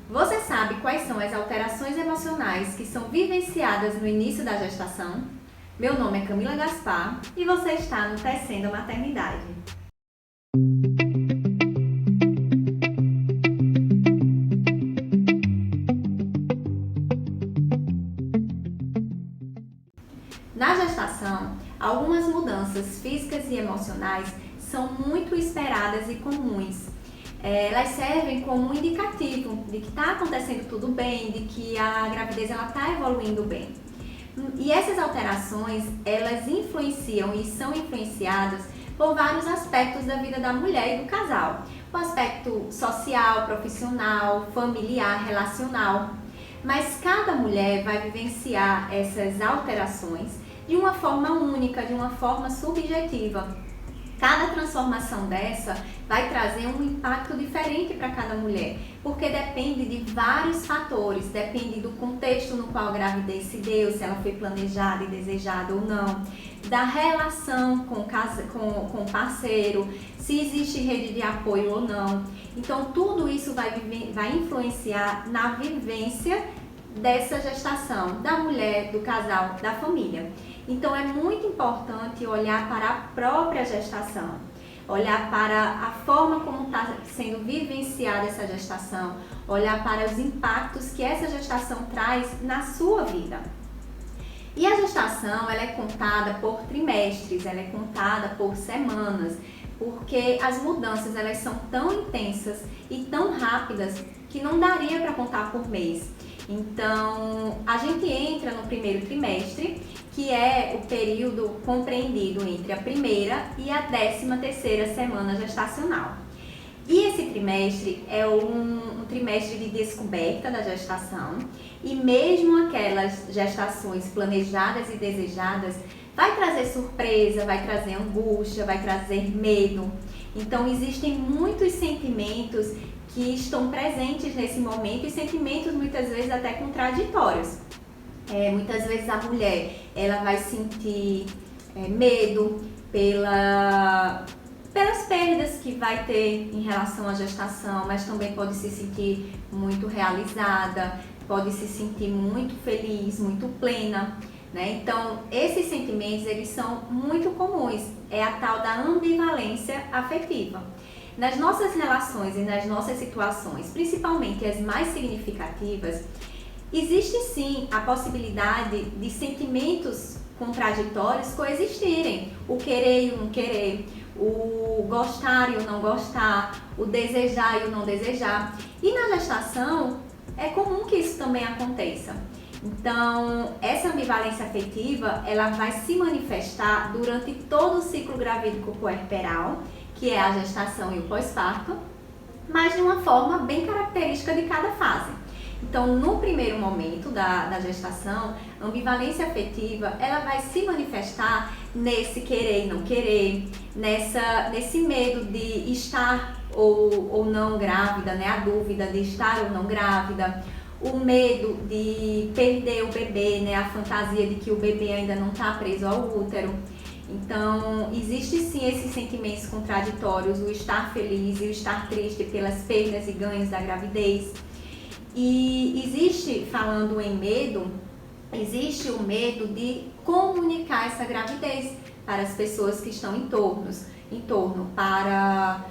Você sabe quais são as alterações emocionais que são vivenciadas no início da gestação? Meu nome é Camila Gaspar e você está no Tecendo a Maternidade. Na gestação, algumas mudanças físicas e emocionais são muito esperadas e comuns. Elas servem como um indicativo de que está acontecendo tudo bem, de que a gravidez está evoluindo bem. E essas alterações, elas influenciam e são influenciadas por vários aspectos da vida da mulher e do casal. O aspecto social, profissional, familiar, relacional. Mas cada mulher vai vivenciar essas alterações de uma forma única, de uma forma subjetiva. Cada transformação dessa vai trazer um impacto diferente para cada mulher, porque depende de vários fatores, depende do contexto no qual a gravidez se deu, se ela foi planejada e desejada ou não, da relação com o parceiro, se existe rede de apoio ou não. Então tudo isso vai influenciar na vivência dessa gestação, da mulher, do casal, da família. Então é muito importante olhar para a própria gestação, olhar para a forma como está sendo vivenciada essa gestação, olhar para os impactos que essa gestação traz na sua vida. E a gestação, ela é contada por trimestres, ela é contada por semanas, porque as mudanças elas são tão intensas e tão rápidas que não daria para contar por mês. Então, a gente entra no primeiro trimestre, que é o período compreendido entre a primeira e a 13ª semana gestacional. E esse trimestre é um trimestre de descoberta da gestação, e mesmo aquelas gestações planejadas e desejadas, vai trazer surpresa, vai trazer angústia, vai trazer medo. Então, existem muitos sentimentos que estão presentes nesse momento e sentimentos muitas vezes até contraditórios. Muitas vezes a mulher ela vai sentir medo pelas perdas que vai ter em relação à gestação, mas também pode se sentir muito realizada, pode se sentir muito feliz, muito plena, né? Então, esses sentimentos eles são muito comuns, é a tal da ambivalência afetiva. Nas nossas relações e nas nossas situações, principalmente as mais significativas, existe sim a possibilidade de sentimentos contraditórios coexistirem, o querer e o não querer, o gostar e o não gostar, o desejar e o não desejar. E na gestação é comum que isso também aconteça. Então, essa ambivalência afetiva, ela vai se manifestar durante todo o ciclo gravídico puerperal, que é a gestação e o pós-parto, mas de uma forma bem característica de cada fase. Então, no primeiro momento da gestação, a ambivalência afetiva, ela vai se manifestar nesse querer e não querer, nesse medo de estar ou não grávida, né? A dúvida de estar ou não grávida, o medo de perder o bebê, né? A fantasia de que o bebê ainda não está preso ao útero. Então, existe sim esses sentimentos contraditórios, o estar feliz e o estar triste pelas perdas e ganhos da gravidez. E existe, falando em medo, existe o medo de comunicar essa gravidez para as pessoas que estão em torno para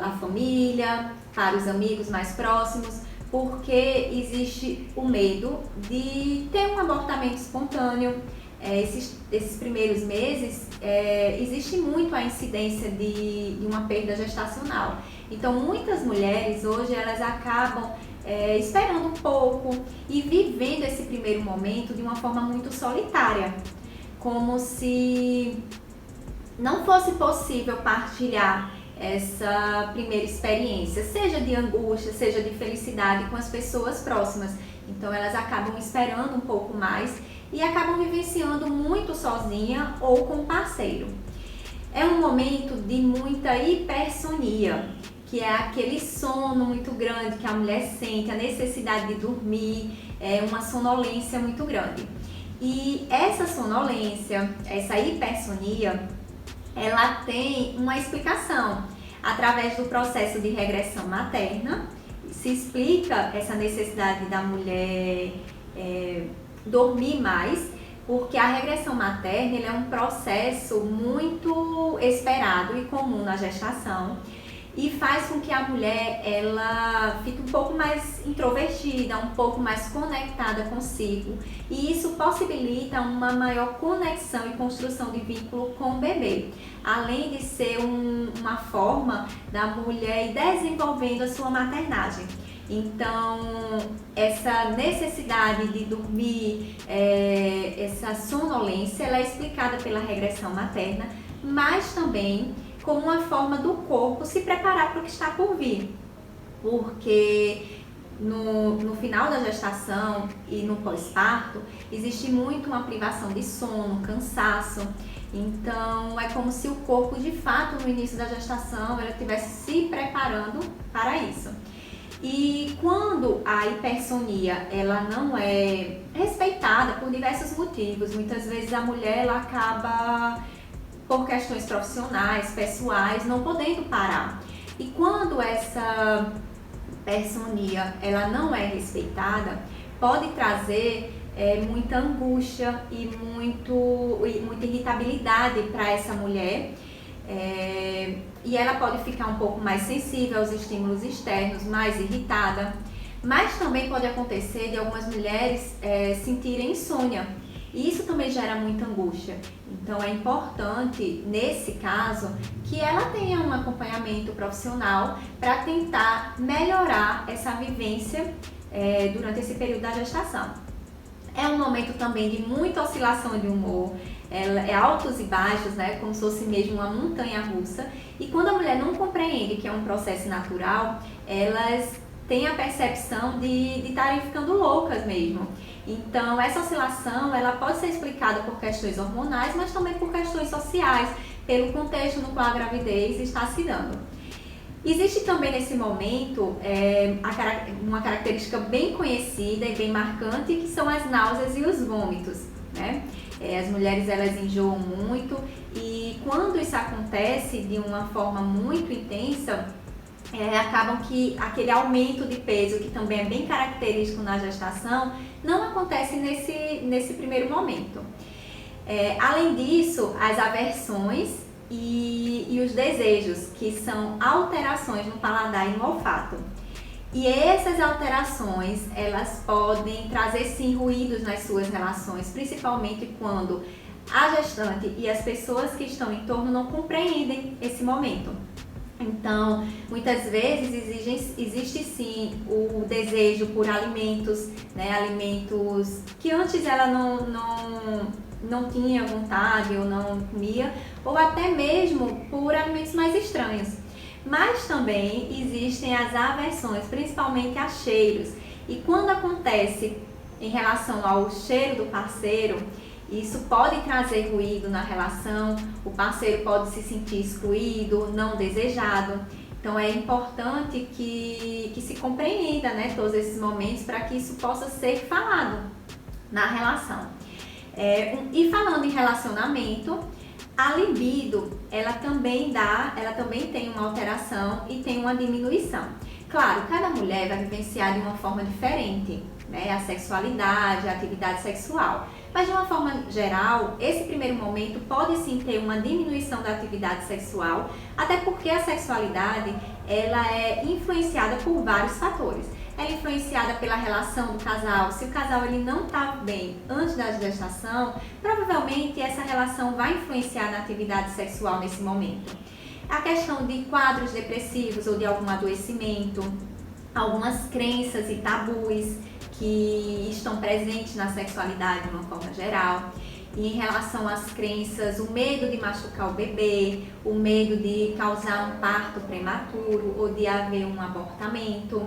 a família, para os amigos mais próximos, porque existe o medo de ter um abortamento espontâneo. Esses primeiros meses, existe muito a incidência de uma perda gestacional. Então, muitas mulheres hoje, elas acabam esperando um pouco e vivendo esse primeiro momento de uma forma muito solitária, como se não fosse possível partilhar essa primeira experiência, seja de angústia, seja de felicidade com as pessoas próximas. Então, elas acabam esperando um pouco mais e acabam vivenciando muito sozinha ou com parceiro. É um momento de muita hipersonia, que é aquele sono muito grande que a mulher sente, a necessidade de dormir, uma sonolência muito grande. E essa sonolência, essa hipersonia, ela tem uma explicação através do processo de regressão materna se explica essa necessidade da mulher dormir mais, porque a regressão materna ele é um processo muito esperado e comum na gestação e faz com que a mulher ela fique um pouco mais introvertida, um pouco mais conectada consigo, e isso possibilita uma maior conexão e construção de vínculo com o bebê, além de ser uma forma da mulher ir desenvolvendo a sua maternagem. Então, essa necessidade de dormir, essa sonolência, ela é explicada pela regressão materna, mas também como uma forma do corpo se preparar para o que está por vir. Porque no final da gestação e no pós-parto, existe muito uma privação de sono, cansaço. Então, é como se o corpo, de fato, no início da gestação, ela estivesse se preparando para isso. E quando a hipersonia ela não é respeitada por diversos motivos, muitas vezes a mulher ela acaba, por questões profissionais, pessoais, não podendo parar. E quando essa hipersonia ela não é respeitada, pode trazer muita angústia e muita irritabilidade para essa mulher. E ela pode ficar um pouco mais sensível aos estímulos externos, mais irritada, mas também pode acontecer de algumas mulheres sentirem insônia, e isso também gera muita angústia. Então é importante, nesse caso, que ela tenha um acompanhamento profissional para tentar melhorar essa vivência durante esse período da gestação. É um momento também de muita oscilação de humor, é altos e baixos, né, como se fosse mesmo uma montanha russa. E quando a mulher não compreende que é um processo natural, elas têm a percepção de estarem ficando loucas mesmo. Então, essa oscilação ela pode ser explicada por questões hormonais, mas também por questões sociais, pelo contexto no qual a gravidez está se dando. Existe também nesse momento uma característica bem conhecida e bem marcante, que são as náuseas e os vômitos, né? As mulheres elas enjoam muito, e quando isso acontece de uma forma muito intensa, acabam que aquele aumento de peso, que também é bem característico na gestação, não acontece nesse primeiro momento. Além disso, as aversões e os desejos, que são alterações no paladar e no olfato. E essas alterações, elas podem trazer sim ruídos nas suas relações, principalmente quando a gestante e as pessoas que estão em torno não compreendem esse momento. Então, muitas vezes existe sim o desejo por alimentos, né? Alimentos que antes ela não tinha vontade ou não comia, ou até mesmo por alimentos mais estranhos. Mas também existem as aversões, principalmente a cheiros. E quando acontece em relação ao cheiro do parceiro, isso pode trazer ruído na relação, o parceiro pode se sentir excluído, não desejado. Então é importante que se compreenda, né, todos esses momentos para que isso possa ser falado na relação. E falando em relacionamento, a libido, ela também tem uma alteração e tem uma diminuição. Claro, cada mulher vai vivenciar de uma forma diferente, né, a sexualidade, a atividade sexual. Mas de uma forma geral, esse primeiro momento pode sim ter uma diminuição da atividade sexual, até porque a sexualidade ela é influenciada por vários fatores. Ela é influenciada pela relação do casal. Se o casal ele não está bem antes da gestação, provavelmente essa relação vai influenciar na atividade sexual nesse momento. A questão de quadros depressivos ou de algum adoecimento, algumas crenças e tabus que estão presentes na sexualidade de uma forma geral. E em relação às crenças, o medo de machucar o bebê, o medo de causar um parto prematuro ou de haver um abortamento.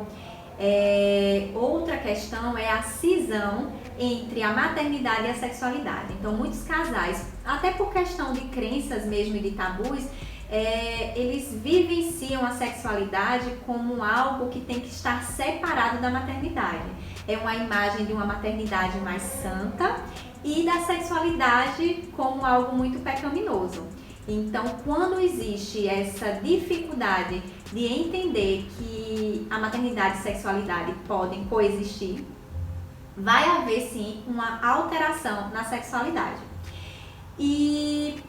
Outra questão é a cisão entre a maternidade e a sexualidade. Então, muitos casais, até por questão de crenças mesmo e de tabus, eles vivenciam a sexualidade como algo que tem que estar separado da maternidade. É uma imagem de uma maternidade mais santa e da sexualidade como algo muito pecaminoso. Então, quando existe essa dificuldade de entender que a maternidade e sexualidade podem coexistir, vai haver sim uma alteração na sexualidade. E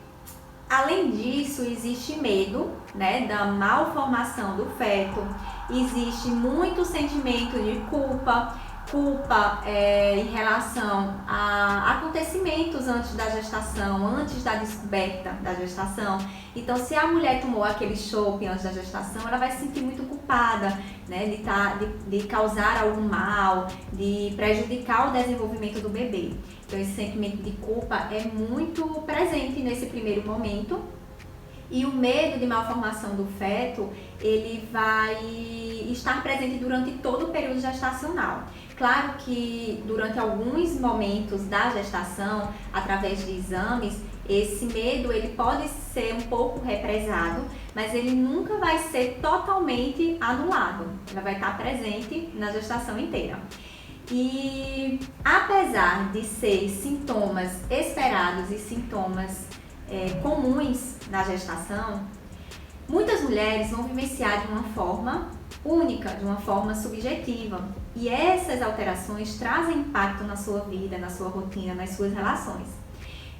além disso, existe medo, né, da malformação do feto, existe muito sentimento de culpa em relação a acontecimentos antes da gestação, antes da descoberta da gestação. Então, se a mulher tomou aquele chope antes da gestação, ela vai se sentir muito culpada, né, de causar algum mal, de prejudicar o desenvolvimento do bebê. Então, esse sentimento de culpa é muito presente nesse primeiro momento. E o medo de malformação do feto, ele vai estar presente durante todo o período gestacional. Claro que durante alguns momentos da gestação, através de exames, esse medo ele pode ser um pouco represado, mas ele nunca vai ser totalmente anulado. Ele vai estar presente na gestação inteira. E apesar de ser sintomas esperados e sintomas comuns na gestação, muitas mulheres vão vivenciar de uma forma única, de uma forma subjetiva. E essas alterações trazem impacto na sua vida, na sua rotina, nas suas relações.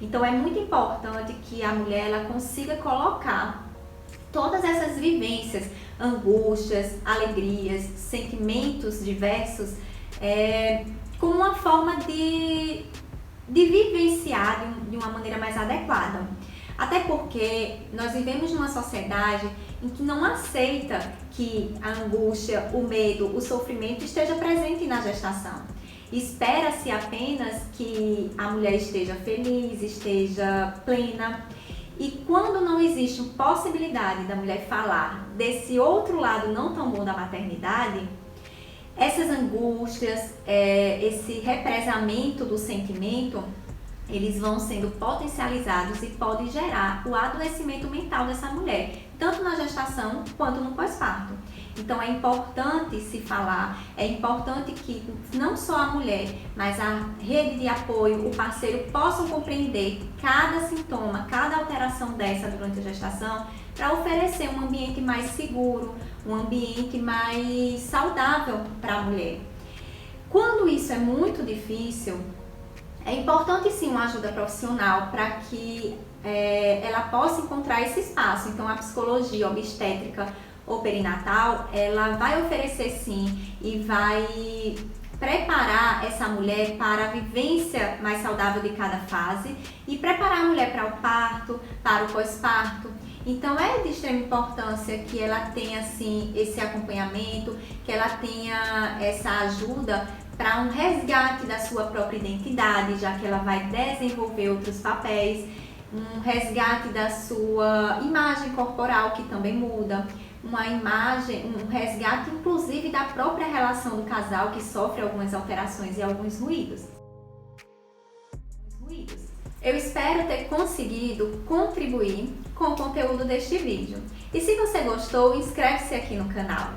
Então é muito importante que a mulher ela consiga colocar todas essas vivências, angústias, alegrias, sentimentos diversos, como uma forma de vivenciar de uma maneira mais adequada. Até porque nós vivemos numa sociedade em que não aceita que a angústia, o medo, o sofrimento esteja presente na gestação. Espera-se apenas que a mulher esteja feliz, esteja plena. E quando não existe possibilidade da mulher falar desse outro lado não tão bom da maternidade, essas angústias, esse represamento do sentimento, eles vão sendo potencializados e podem gerar o adoecimento mental dessa mulher, tanto na gestação quanto no pós-parto. Então é importante se falar, é importante que não só a mulher, mas a rede de apoio, o parceiro possam compreender cada sintoma, cada alteração dessa durante a gestação, para oferecer um ambiente mais seguro, um ambiente mais saudável para a mulher. Quando isso é muito difícil, é importante sim uma ajuda profissional para que ela possa encontrar esse espaço. Então a psicologia obstétrica ou perinatal, ela vai oferecer sim e vai preparar essa mulher para a vivência mais saudável de cada fase e preparar a mulher para o parto, para o pós-parto. Então é de extrema importância que ela tenha assim esse acompanhamento, que ela tenha essa ajuda para um resgate da sua própria identidade, já que ela vai desenvolver outros papéis, um resgate da sua imagem corporal, que também muda, um resgate inclusive da própria relação do casal, que sofre algumas alterações e alguns ruídos. Eu espero ter conseguido contribuir com o conteúdo deste vídeo. E se você gostou, inscreve-se aqui no canal.